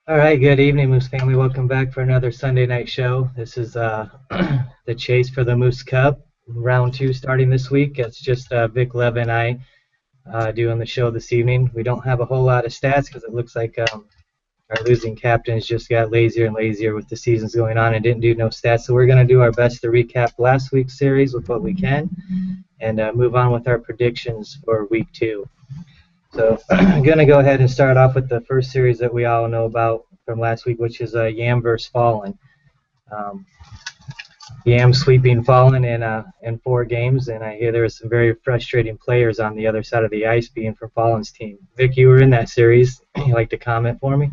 All right, good evening, Moose family. Welcome back for another Sunday night show. This is the chase for the Moose Cup, round two starting this week. It's just Vic Lev and I doing the show this evening. We don't have a whole lot of stats because it looks like our losing captains just got lazier and lazier with the seasons going on and didn't do no stats. So we're going to do our best to recap last week's series with what we can and move on with our predictions for week two. So I'm going to go ahead and start off with the first series that we all know about from last week, which is Yam versus Fallen. Um, Yam sweeping Fallen in 4 games, and I hear there were some very frustrating players on the other side of the ice being from Fallen's team. Vic, you were in that series. You like to comment for me?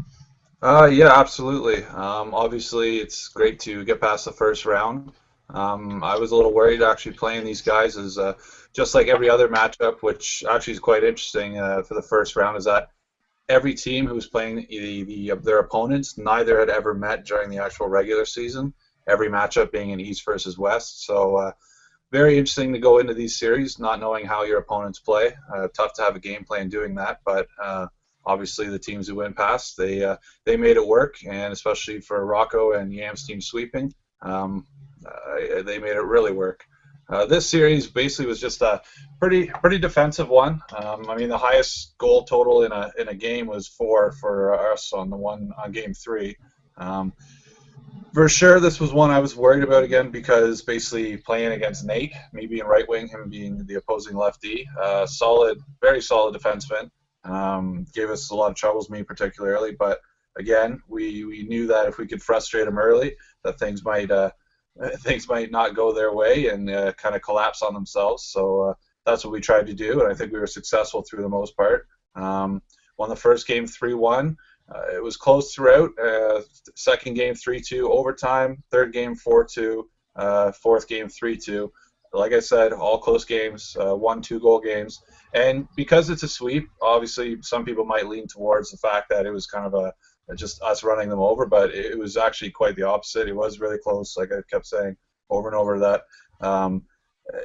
Yeah, absolutely. Obviously, it's great to get past the first round. I was a little worried actually playing these guys as just like every other matchup, which actually is quite interesting for the first round, is that every team who was playing their opponents, neither had ever met during the actual regular season. Every matchup being an East versus West, so very interesting to go into these series not knowing how your opponents play. Tough to have a game plan doing that, but obviously the teams who went past, they made it work, and especially for Rocco and Yam's team sweeping, they made it really work. This series basically was just a pretty defensive one. I mean, the highest goal total in a game was 4 for us on the one on game 3. Um, for sure, this was one I was worried about again because basically playing against Nate, me being right wing, him being the opposing lefty, solid, very solid defenseman. Gave us a lot of troubles, me particularly. But again, we knew that if we could frustrate him early, that things might not go their way and kind of collapse on themselves. So that's what we tried to do, and I think we were successful through the most part. Won the first game 3-1. It was close throughout. Second game 3-2 overtime. Third game 4-2. Fourth game 3-2. Like I said, all close games, 1-2 goal games. And because it's a sweep, obviously some people might lean towards the fact that it was kind of just us running them over, but it was actually quite the opposite. It was really close, like I kept saying over and over that.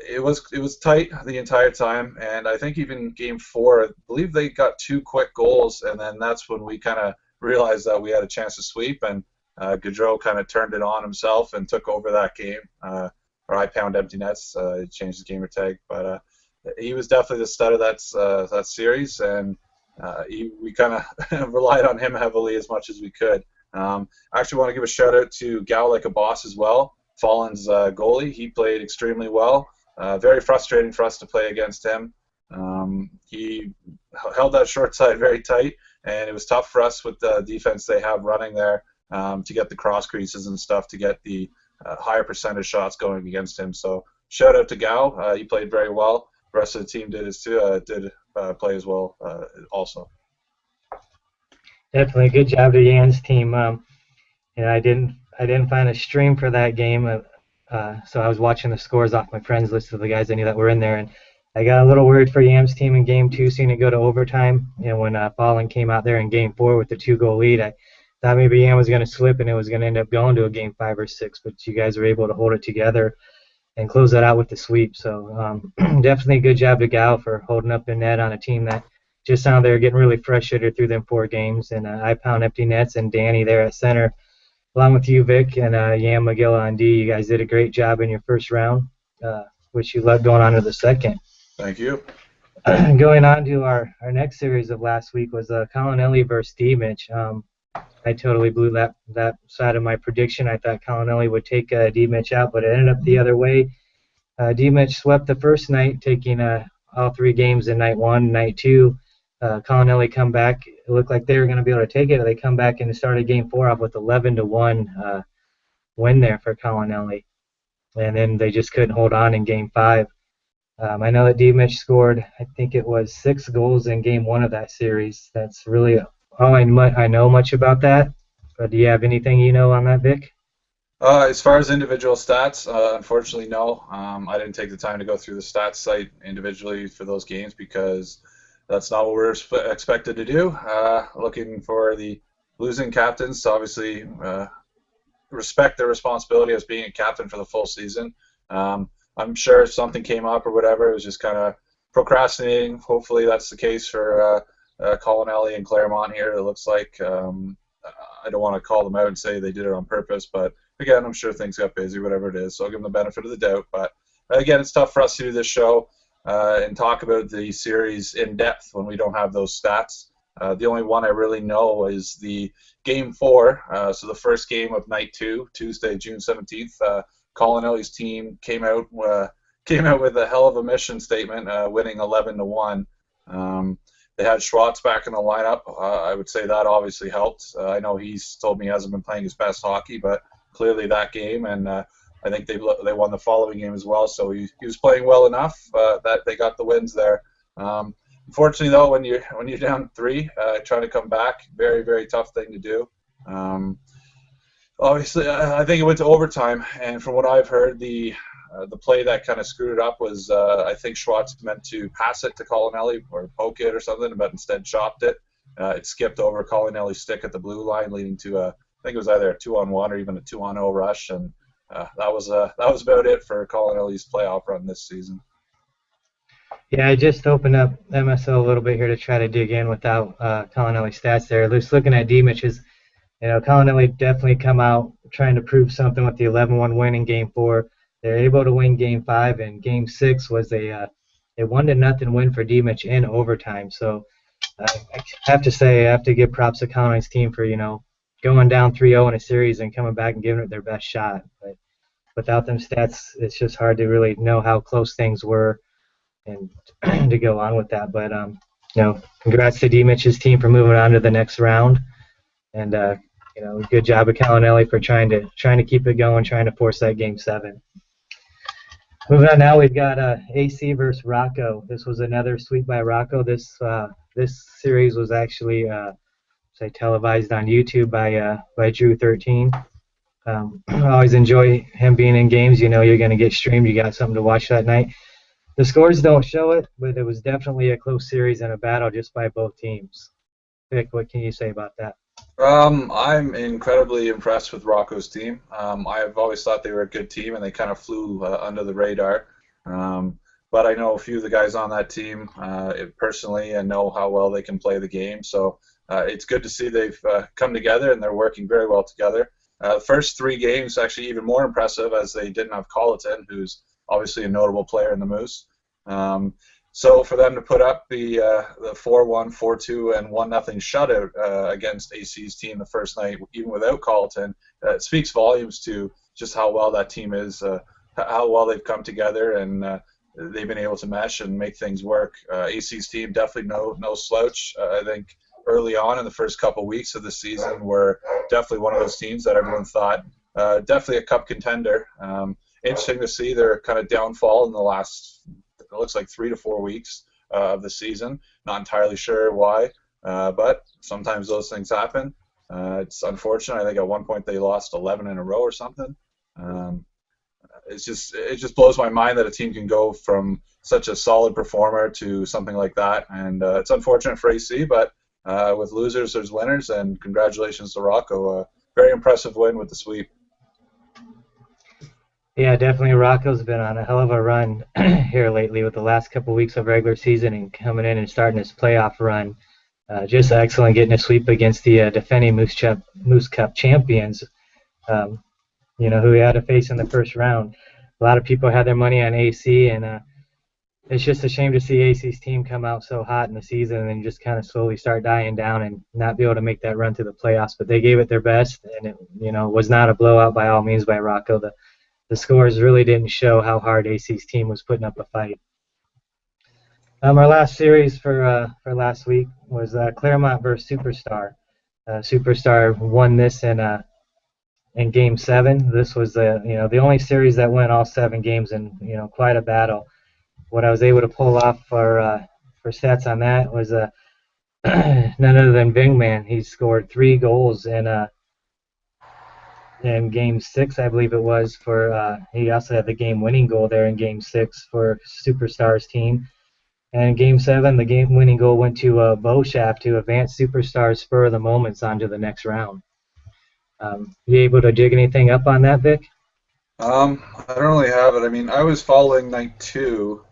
It was tight the entire time, and I think even game 4, I believe they got 2 quick goals, and then that's when we kind of realized that we had a chance to sweep, and Gaudreau kind of turned it on himself and took over that game. Or I pound empty nets, changed the gamer tag, but he was definitely the stud of that series, and we kind of relied on him heavily as much as we could. I actually want to give a shout out to Gal Like a Boss as well, Fallen's goalie. He played extremely well. Very frustrating for us to play against him. He held that short side very tight, and it was tough for us with the defense they have running there to get the cross creases and stuff to get the higher percentage shots going against him. So shout out to Gal. He played very well. The rest of the team did play as well also. Definitely a good job to Yan's team. I didn't find a stream for that game, so I was watching the scores off my friends list of the guys I knew that were in there, and I got a little worried for Yam's team in game 2, seeing it go to overtime. When Fallen came out there in game 4 with the 2-goal lead, I thought maybe Yam was going to slip and it was going to end up going to a game 5 or 6, but you guys were able to hold it together and close that out with the sweep. So definitely a good job to Gal for holding up the net on a team that just sounded they were getting really frustrated through them 4 games. And I pound empty nets and Danny there at center, along with you, Vic, and Yam, McGill on D. You guys did a great job in your first round, which you led going on to the second. Thank you. Going on to our next series of last week was Colonelli versus D-Mitch. I totally blew that side of my prediction. I thought Colonelli would take D-Mitch out, but it ended up the other way. D-Mitch swept the first night, taking all 3 games in night 1, night 2. Colonelli come back. It looked like they were going to be able to take it. They come back and started game 4 off with 11-1 win there for Colonelli. And then they just couldn't hold on in game 5. I know that D-Mitch scored, I think it was 6 goals in game 1 of that series. That's really all I know much about that. But do you have anything you know on that, Vic? As far as individual stats, unfortunately, no. I didn't take the time to go through the stats site individually for those games because that's not what we're expected to do. Looking for the losing captains to obviously respect their responsibility as being a captain for the full season. I'm sure if something came up or whatever, it was just kind of procrastinating. Hopefully that's the case for Colin and Claremont here. It looks like I don't want to call them out and say they did it on purpose, but again, I'm sure things got busy, whatever it is. So I'll give them the benefit of the doubt. But again, it's tough for us to do this show and talk about the series in depth when we don't have those stats. The only one I really know is the Game 4, so the first game of Night 2, Tuesday, June 17th. Colin team came out with a hell of a mission statement, winning 11-1. They had Schwartz back in the lineup. I would say that obviously helped. I know he's told me he hasn't been playing his best hockey, but clearly that game, and I think they won the following game as well. So he was playing well enough that they got the wins there. Unfortunately, though, when you're down 3, trying to come back, very, very tough thing to do. Obviously, I think it went to overtime, and from what I've heard, the play that kind of screwed it up was I think Schwartz meant to pass it to Colinelli or poke it or something, but instead chopped it. It skipped over Colinelli's stick at the blue line, leading to I think it was either a 2-on-1 or even a 2-on-0 rush, and that was about it for Colinelli's playoff run this season. Yeah, I just opened up MSO a little bit here to try to dig in without Colinelli stats there. Just looking at D-Mitch's, Colinelli definitely come out trying to prove something with the 11-1 win in Game 4. They're able to win Game 5, and Game 6 was a 1-0 win for D-Mitch in overtime. So I have to say, I have to give props to Colinelli's team for, going down 3-0 in a series and coming back and giving it their best shot. But without them stats, it's just hard to really know how close things were and to go on with that. But congrats to D-Mitch's team for moving on to the next round, and good job of Colinelli for trying to keep it going, trying to force that Game 7. Moving on now, we've got AC versus Rocco. This was another sweep by Rocco. This series was actually televised on YouTube by Drew 13. I always enjoy him being in games. You're going to get streamed. You got something to watch that night. The scores don't show it, but it was definitely a close series and a battle just by both teams. Vic, what can you say about that? I'm incredibly impressed with Rocco's team. I've always thought they were a good team, and they kind of flew under the radar. But I know a few of the guys on that team personally and know how well they can play the game. So it's good to see they've come together, and they're working very well together. First 3 games actually even more impressive, as they didn't have Colleton, who's obviously a notable player in the Moose. So for them to put up the 4-1, 4-2, and 1-0 shutout against AC's team the first night, even without Colleton, it speaks volumes to just how well that team is, how well they've come together, and they've been able to mesh and make things work. AC's team definitely no slouch. I think early on in the first couple weeks of the season were definitely one of those teams that everyone thought definitely a cup contender. Interesting to see their kind of downfall in the last, it looks like 3 to 4 weeks of the season. Not entirely sure why, but sometimes those things happen. It's unfortunate. I think at one point they lost 11 in a row or something. It just blows my mind that a team can go from such a solid performer to something like that, and it's unfortunate for AC, but with losers there's winners, and congratulations to Rocco. A very impressive win with the sweep. Yeah, definitely Rocco's been on a hell of a run here lately with the last couple weeks of regular season and coming in and starting his playoff run. Just excellent, getting a sweep against the defending Moose Cup champions, who he had to face in the first round. A lot of people had their money on AC, and it's just a shame to see AC's team come out so hot in the season and then just kind of slowly start dying down and not be able to make that run to the playoffs. But they gave it their best, and it was not a blowout by all means by Rocco. The scores really didn't show how hard AC's team was putting up a fight. Our last series for last week was Claremont versus Superstar. Superstar won this in Game 7. This was the only series that went all 7 games, and quite a battle. What I was able to pull off for stats on that was none other than Vingman. He scored 3 goals in Game 6, I believe it was. He also had the game-winning goal there in Game 6 for Superstar's team. And in Game 7, the game-winning goal went to Beauchamp to advance Superstar's spur of the moments onto the next round. You able to dig anything up on that, Vic? I don't really have it. I mean, I was following Night 2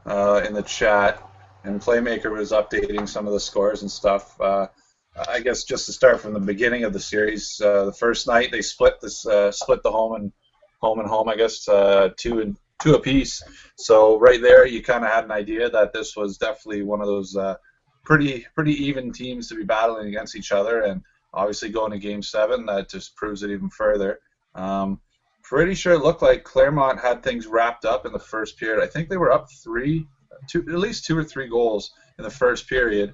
in the chat, and Playmaker was updating some of the scores and stuff. I guess just to start from the beginning of the series, the first night they split the home, I guess, two apiece. So right there, you kind of had an idea that this was definitely one of those pretty even teams to be battling against each other, and obviously going to Game 7, that just proves it even further. Pretty sure it looked like Claremont had things wrapped up in the first period. I think they were up at least 2 or 3 goals in the first period,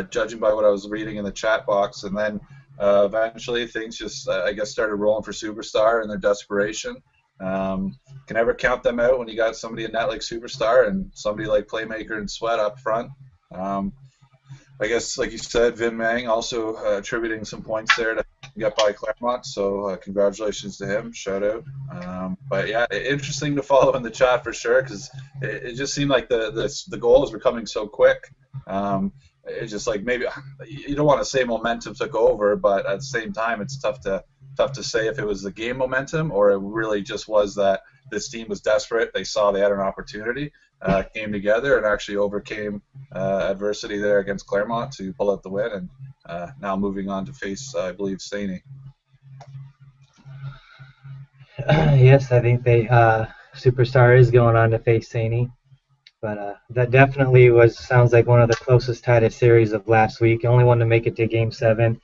judging by what I was reading in the chat box, and then eventually things just, I guess, started rolling for Superstar in their desperation. Can never count them out when you got somebody in net like Superstar and somebody like Playmaker and Sweat up front. I guess, like you said, Vin Mang also attributing some points there to get by Claremont, so congratulations to him. Shout out. But yeah, interesting to follow in the chat for sure, because it just seemed like the goals were coming so quick. It's just like, maybe you don't want to say momentum took over, but at the same time, it's tough to say if it was the game momentum or it really just was that this team was desperate. They saw they had an opportunity, came together, and actually overcame adversity there against Claremont to pull out the win, and now moving on to face, I believe, Saney. Yes, I think Superstar is going on to face Saney. But that definitely sounds like one of the closest tightest series of last week. Only one to make it to Game 7.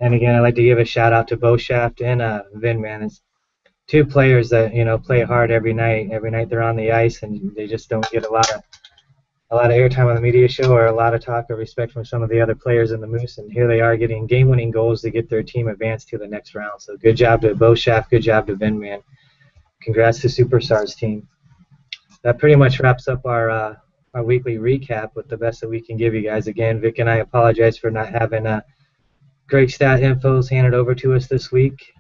And again, I'd like to give a shout out to Beauchamp and Vin, man. It's two players that play hard every night. Every night they're on the ice, and they just don't get a lot of airtime on the media show or a lot of talk or respect from some of the other players in the Moose. And here they are getting game-winning goals to get their team advanced to the next round. So good job to Beauchamp. Good job to Vin, man. Congrats to Superstars team. That pretty much wraps up our weekly recap with the best that we can give you guys. Again, Vic and I apologize for not having great stat infos handed over to us this week.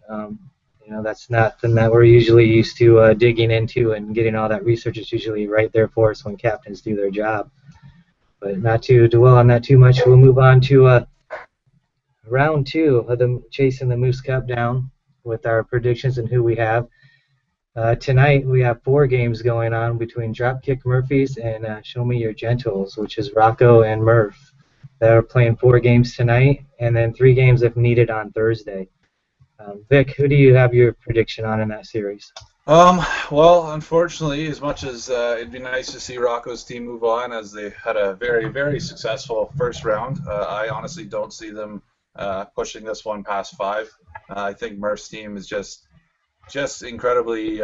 That's nothing that we're usually used to digging into, and getting all that research is usually right there for us when captains do their job. But not to dwell on that too much, we'll move on to round 2 of the Chasing the Moose Cup down with our predictions and who we have. Tonight we have 4 games going on between Dropkick Murphys and Show Me Your Gentles, which is Rocco and Murph. They're playing 4 games tonight, and then 3 games if needed on Thursday. Vic, who do you have your prediction on in that series? Well, unfortunately, as much as it'd be nice to see Rocco's team move on, as they had a very, very successful first round, I honestly don't see them pushing this one past 5. I think Murph's team is just incredibly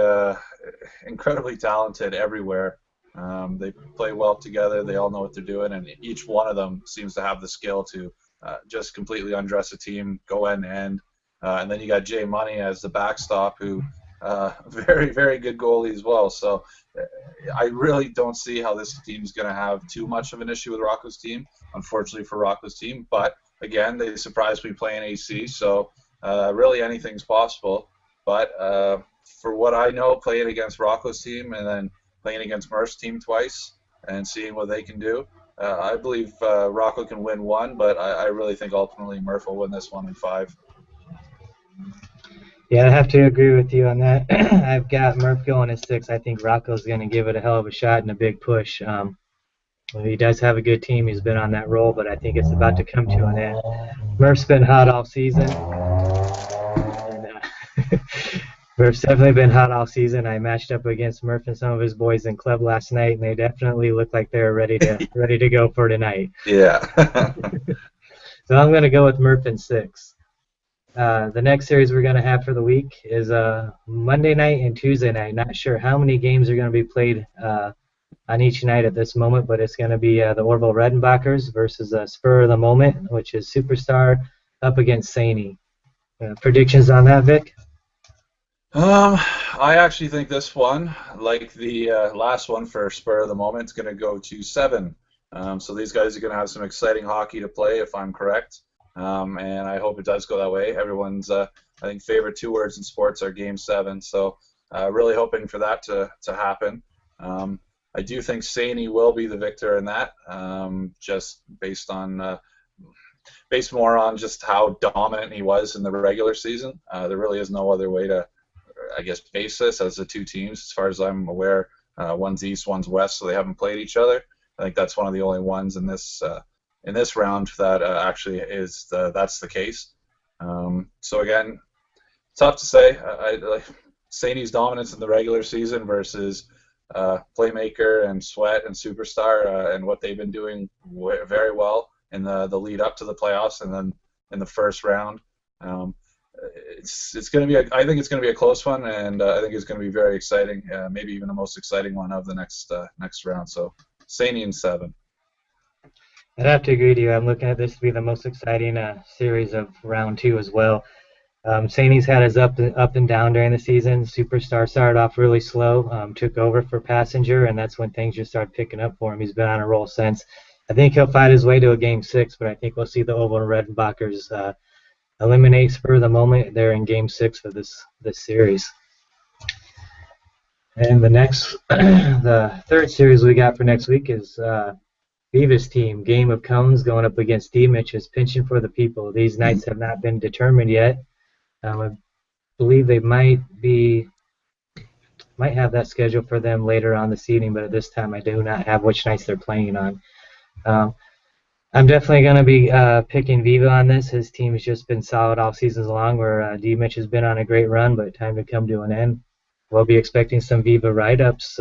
talented everywhere. They play well together. They all know what they're doing, and each one of them seems to have the skill to just completely undress a team, go end to end. And then you got Jay Money as the backstop, who very, very good goalie as well. So I really don't see how this team's going to have too much of an issue with Rocco's team, unfortunately for Rocco's team. But again, they surprised me playing AC, so really anything's possible. But for what I know, playing against Rocco's team and then playing against Murph's team twice and seeing what they can do, I believe Rocco can win 1, but I really think ultimately Murph will win this one in 5. Yeah, I have to agree with you on that. I've got Murph going at 6. I think Rocco's going to give it a hell of a shot and a big push. He does have a good team. He's been on that roll, but I think it's about to come to an end. Murph's been hot all season. Murph's definitely been hot all season. I matched up against Murph and some of his boys in club last night, and they definitely look like they're ready to go for tonight. Yeah. So I'm going to go with Murph in 6. The next series we're going to have for the week is Monday night and Tuesday night. Not sure how many games are going to be played on each night at this moment, but it's going to be the Orville Redenbachers versus Spur of the Moment, which is Superstar, up against Saney. Predictions on that, Vic? I actually think this one, like the last one for Spur of the Moment, is going to go to 7. So these guys are going to have some exciting hockey to play, if I'm correct. And I hope it does go that way. Everyone's, I think, favorite 2 words in sports are Game 7. So really hoping for that to happen. I do think Saney will be the victor in that, just based more on just how dominant he was in the regular season. There really is no other way to, I guess, base this as the 2 teams. As far as I'm aware, one's East, one's West, so they haven't played each other. I think that's one of the only ones in this round that actually is that's the case. So again, tough to say. I like Saney's dominance in the regular season versus Playmaker and Sweat and Superstar and what they've been doing very well in the lead up to the playoffs and then in the first round. It's going to be I think it's going to be a close one, and I think it's going to be very exciting. Maybe even the most exciting one of the next round. So Saney in 7. I'd have to agree with you. I'm looking at this to be the most exciting series of round 2 as well. Saney's had his up and down during the season. Superstar started off really slow, took over for Passenger, and that's when things just started picking up for him. He's been on a roll since. I think he'll fight his way to a Game 6, but I think we'll see the Oval and Redenbachers eliminate for the moment. They're in Game 6 for this series. And the next, the third series we got for next week is Viva's team, Game of Cones, going up against D-Mitch's Pinching for the People. These nights have not been determined yet. I believe they might have that scheduled for them later on this evening, but at this time I do not have which nights they're playing on. I'm definitely going to be picking Viva on this. His team has just been solid all seasons long, where D-Mitch has been on a great run, but time to come to an end. We'll be expecting some Viva write-ups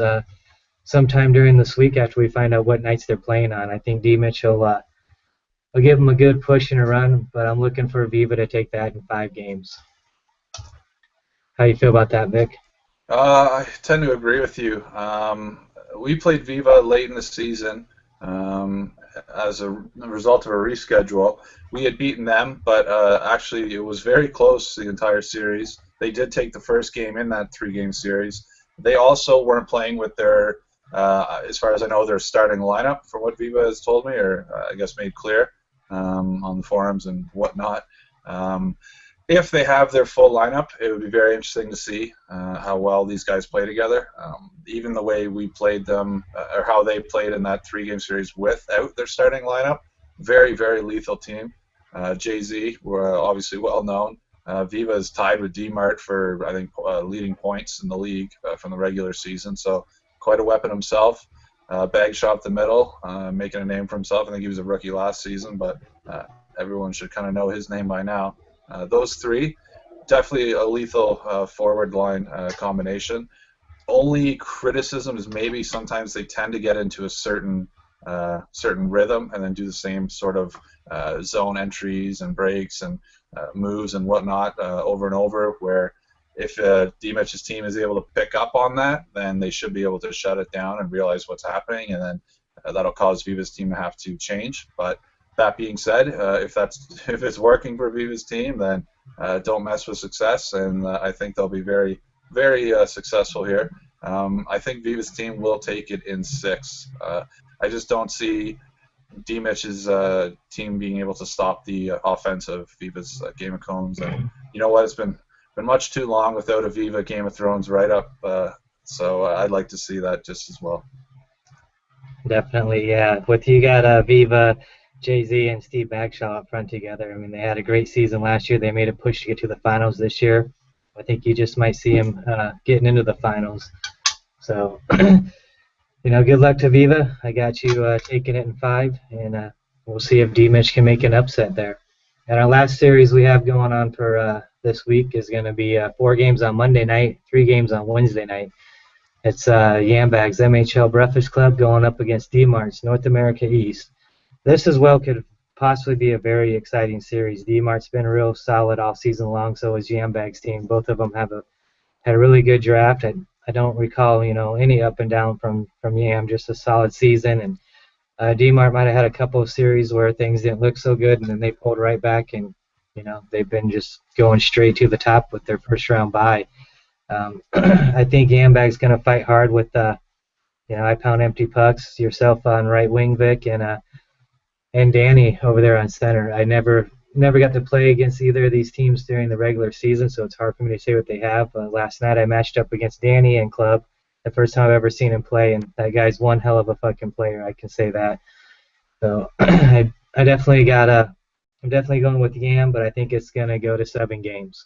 sometime during this week after we find out what nights they're playing on. I think D-Mitch will give them a good push and a run, but I'm looking for Viva to take that in 5 games. How do you feel about that, Vic? I tend to agree with you. We played Viva late in the season as a result of a reschedule. We had beaten them, but actually it was very close the entire series. They did take the first game in that 3-game series. They also weren't playing with their, as far as I know, their starting lineup, from what Viva has told me, or I guess made clear on the forums and whatnot. If they have their full lineup, it would be very interesting to see how well these guys play together. Even the way we played them, or how they played in that 3-game series without their starting lineup, very, very lethal team. Jay-Z were obviously well known. Viva is tied with D-Mart for, I think, leading points in the league from the regular season, so quite a weapon himself. Bagshot the middle, making a name for himself. I think he was a rookie last season, but everyone should kind of know his name by now. Those 3, definitely a lethal forward line combination. Only criticism is maybe sometimes they tend to get into a certain rhythm and then do the same sort of zone entries and breaks and moves and whatnot over and over, where if D-Mitch's team is able to pick up on that, then they should be able to shut it down and realize what's happening, and then that'll cause Viva's team to have to change. But that being said, if it's working for Viva's team, then don't mess with success, and I think they'll be very, very successful here. I think Viva's team will take it in 6. I just don't see D-Mitch's team being able to stop the offense of Viva's Game of Cones. And you know what? It's been much too long without a Viva Game of Thrones write-up, so I'd like to see that just as well. Definitely, yeah. With you got Viva, Jay-Z, and Steve Bagshaw up front together. I mean, they had a great season last year. They made a push to get to the finals this year. I think you just might see him getting into the finals. So, good luck to Viva. I got you taking it in 5, and we'll see if D-Mitch can make an upset there. And our last series we have going on for this week is going to be 4 games on Monday night, 3 games on Wednesday night. It's Yambag's MHL Breakfast Club going up against D-Mart's North America East. This as well could possibly be a very exciting series. D-Mart's been real solid all season long, so is Yambag's team. Both of them had a really good draft. I don't recall, any up and down from Yam, just a solid season. And D-Mart might have had a couple of series where things didn't look so good, and then they pulled right back, and they've been just going straight to the top with their first round bye. I think Yambag's going to fight hard with, I pound empty pucks, yourself on right wing, Vic, and Danny over there on center. I never got to play against either of these teams during the regular season, so it's hard for me to say what they have. Last night I matched up against Danny and Club, the first time I've ever seen him play, and that guy's one hell of a fucking player, I can say that. So I'm definitely going with Yam, but I think it's going to go to 7 games.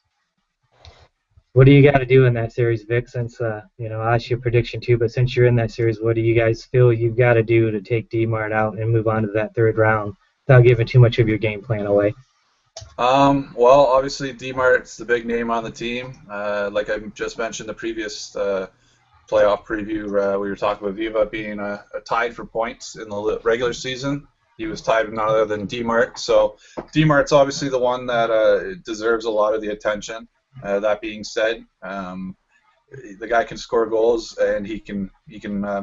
What do you got to do in that series, Vic? Since I'll ask you a prediction too, but since you're in that series, what do you guys feel you've got to do to take D-Mart out and move on to that third round without giving too much of your game plan away? Well, obviously D-Mart's the big name on the team. Like I just mentioned, the previous playoff preview, we were talking about Viva being tied for points in the regular season. He was tied with none other than D-Mart. So D-Mart's obviously the one that deserves a lot of the attention. That being said, the guy can score goals and he can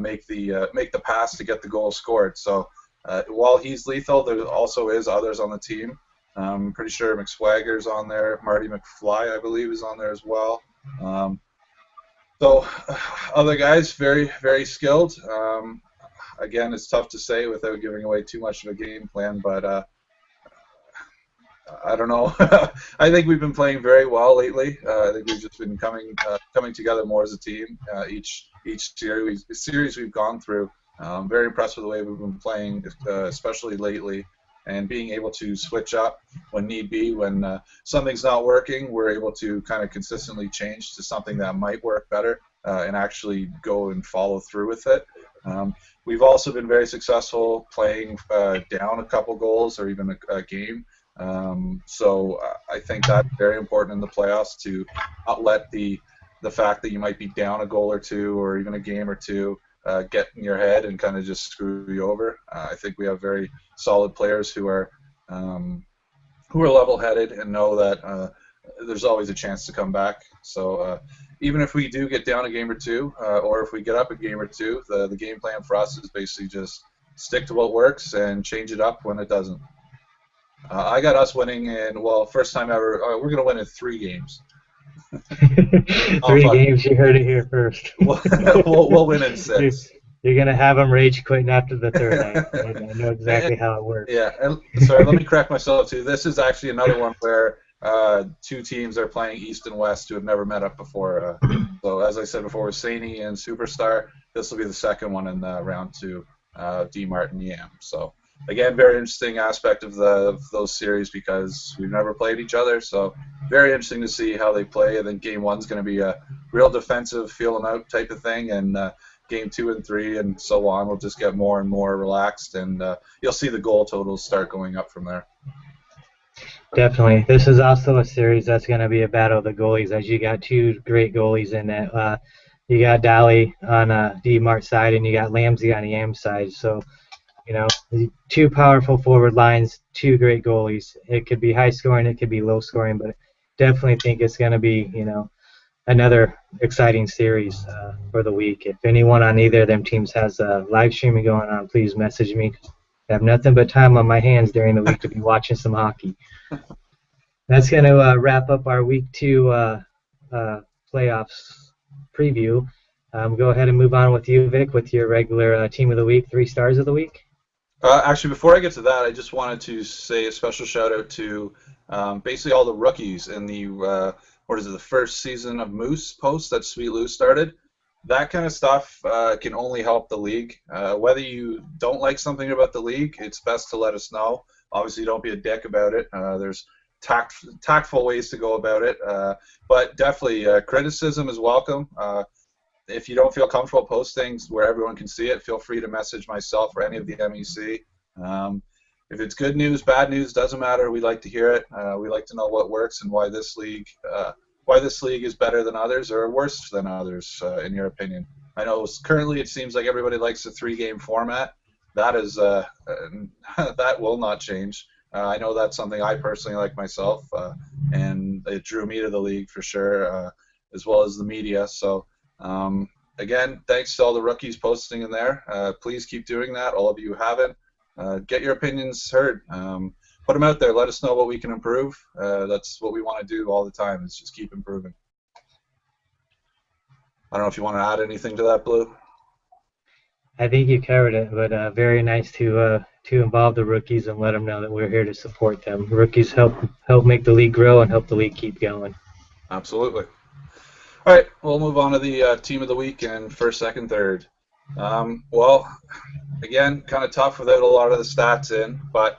make the pass to get the goal scored. So while he's lethal, there also is others on the team. I'm pretty sure McSwagger's on there. Marty McFly, I believe, is on there as well. So other guys, very, very skilled. Again, it's tough to say without giving away too much of a game plan, but I don't know. I think we've been playing very well lately. I think we've just been coming together more as a team. Each series we've gone through, I'm very impressed with the way we've been playing, especially lately. And being able to switch up when need be, when something's not working, we're able to kind of consistently change to something that might work better and actually go and follow through with it. We've also been very successful playing down a couple goals or even a game. So I think that's very important in the playoffs to not let the fact that you might be down a goal or two or even a game or two get in your head and kind of just screw you over. I think we have very solid players who are level-headed and know that there's always a chance to come back. So even if we do get down a game or two, or if we get up a game or two, the game plan for us is basically just stick to what works and change it up when it doesn't. I got us winning in, well, first time ever, we're going to win in 3 games. 3 games, you heard it here first. We'll win in 6. You're going to have them rage quitting after the third night. I know exactly how it works. Yeah, and sorry, let me correct myself too. This is actually another one where 2 teams are playing East and West who have never met up before. So as I said before, with Saini and Superstar, this will be the second one in round 2, D-Mart and Yam. So again, very interesting aspect of those series because we've never played each other. So very interesting to see how they play. And then game 1's going to be a real defensive, feeling out type of thing, and game 2 and 3 and so on will just get more and more relaxed, and you'll see the goal totals start going up from there. Definitely. This is also a series that's going to be a battle of the goalies, as you got 2 great goalies in it. You got Dally on D-Mart side, and you got Lamsey on the Yam side. So, 2 powerful forward lines, 2 great goalies. It could be high scoring, it could be low scoring, but definitely think it's going to be, another exciting series for the week. If anyone on either of them teams has live streaming going on, please message me. I have nothing but time on my hands during the week to be watching some hockey. That's going to wrap up our week 2 playoffs preview. Go ahead and move on with you, Vic, with your regular team of the week, 3 stars of the week. Actually, before I get to that, I just wanted to say a special shout out to basically all the rookies in the the first season of Moose post that Sweet Lou started. That kind of stuff can only help the league. Whether you don't like something about the league, it's best to let us know. Obviously, don't be a dick about it. There's tactful ways to go about it, but definitely criticism is welcome. If you don't feel comfortable posting where everyone can see it, feel free to message myself or any of the MEC. If it's good news, bad news, doesn't matter. We like to hear it. We like to know what works and why this league is better than others or worse than others, in your opinion. I know currently it seems like everybody likes a 3-game format. That is that will not change. I know that's something I personally like myself, and it drew me to the league for sure, as well as the media. So again, thanks to all the rookies posting in there. Please keep doing that. All of you who haven't. Get your opinions heard. Put them out there. Let us know what we can improve. That's what we want to do all the time, is just keep improving. I don't know if you want to add anything to that, Blue. I think you covered it, but very nice to involve the rookies and let them know that we're here to support them. Rookies help make the league grow and help the league keep going. Absolutely. All right, we'll move on to the team of the week and first, second, third. Well, again, kind of tough without a lot of the stats in, but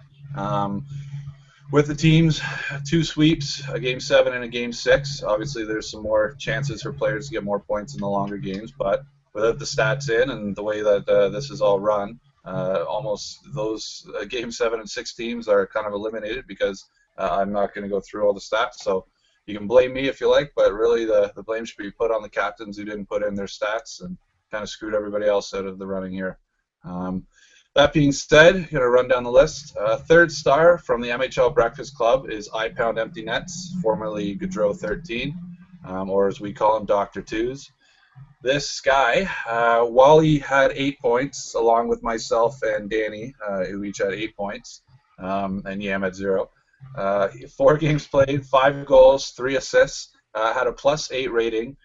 with the teams, 2 sweeps, a Game 7 and a Game 6. Obviously, there's some more chances for players to get more points in the longer games, but without the stats in and the way that this is all run, almost those Game 7 and 6 teams are kind of eliminated because I'm not going to go through all the stats. So you can blame me if you like, but really the blame should be put on the captains who didn't put in their stats and kind of screwed everybody else out of the running here. That being said, going to run down the list. Third star from the MHL Breakfast Club is I Pound Empty Nets, formerly Gaudreau 13, or as we call him, Dr. Twos. This guy, while he had 8 points, along with myself and Danny, who each had 8 points, and Yam had 0. 4 games played, 5 goals, 3 assists, had a +8 rating.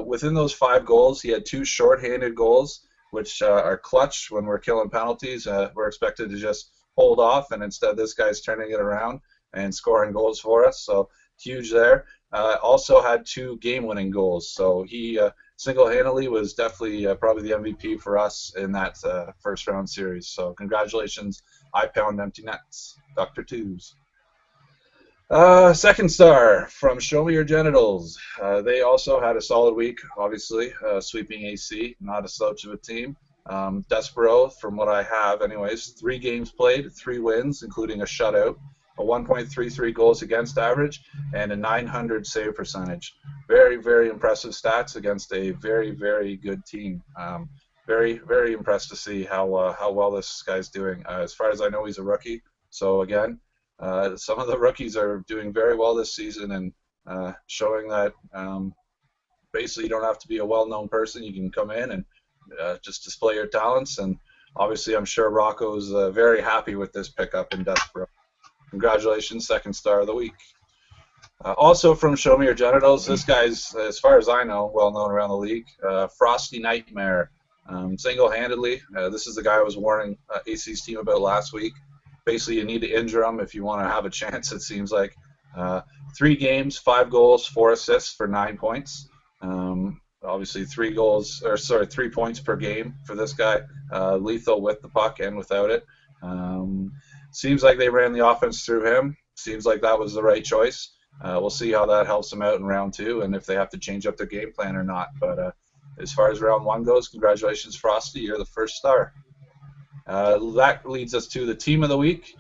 Within those 5 goals, he had 2 shorthanded goals, which are clutch when we're killing penalties. We're expected to just hold off, and instead this guy's turning it around and scoring goals for us, so huge there. Also had 2 game-winning goals, so he single-handedly was definitely probably the MVP for us in that first-round series. So congratulations, I Pound Empty Nets, Dr. Twos. Second star from Show Me Your Genitals. They also had a solid week, obviously, sweeping AC, not a slouch of a team. Despero, from what I have anyways, 3 games played, 3 wins, including a shutout, a 1.33 goals against average, and a 900 save percentage. Very, very impressive stats against a very, very good team. Very, very impressed to see how well this guy's doing. As far as I know, he's a rookie, so again, some of the rookies are doing very well this season and showing that basically you don't have to be a well-known person. You can come in and just display your talents. And obviously I'm sure Rocco's very happy with this pickup in Despero. Congratulations, second star of the week. Also from Show Me Your Genitals, this guy's, as far as I know, well-known around the league. Frosty Nightmare. Single-handedly, this is the guy I was warning AC's team about last week. Basically, you need to injure him if you want to have a chance, it seems like. 3 games, 5 goals, 4 assists for 9 points. Obviously, 3 points per game for this guy. Lethal with the puck and without it. Seems like they ran the offense through him. Seems like that was the right choice. We'll see how that helps them out in round 2 and if they have to change up their game plan or not. But as far as round 1 goes, congratulations, Frosty. You're the first star. That leads us to the team of the week.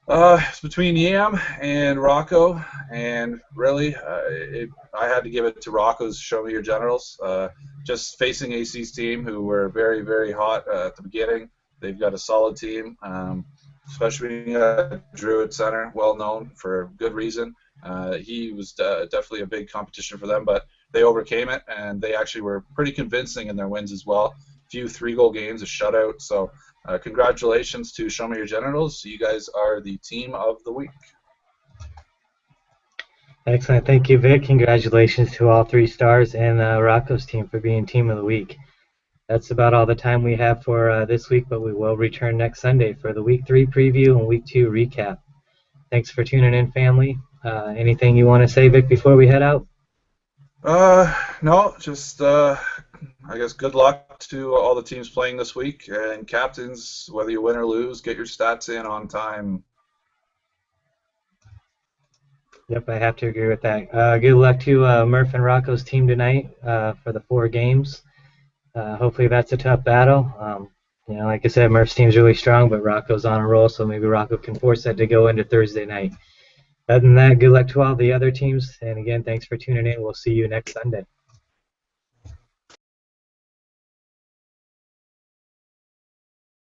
It's between Yam and Rocco, and really, I had to give it to Rocco's Show Me Your Generals. Just facing AC's team, who were very, very hot at the beginning. They've got a solid team, especially Drew at center, well known for good reason. He was definitely a big competition for them, but they overcame it, and they actually were pretty convincing in their wins as well. Few 3-goal games, a shutout. So congratulations to Show Me Your Genitals. You guys are the team of the week. Excellent. Thank you, Vic. Congratulations to all 3 stars and Rocco's team for being team of the week. That's about all the time we have for this week, but we will return next Sunday for the Week 3 preview and Week 2 recap. Thanks for tuning in, family. Anything you want to say, Vic, before we head out? No, just I guess good luck to all the teams playing this week, and captains, whether you win or lose, get your stats in on time. Yep, I have to agree with that. Good luck to Murph and Rocco's team tonight for the 4 games. Hopefully that's a tough battle. Like I said, Murph's team's really strong, but Rocco's on a roll, so maybe Rocco can force that to go into Thursday night. Other than that, good luck to all the other teams, and again, thanks for tuning in. We'll see you next Sunday.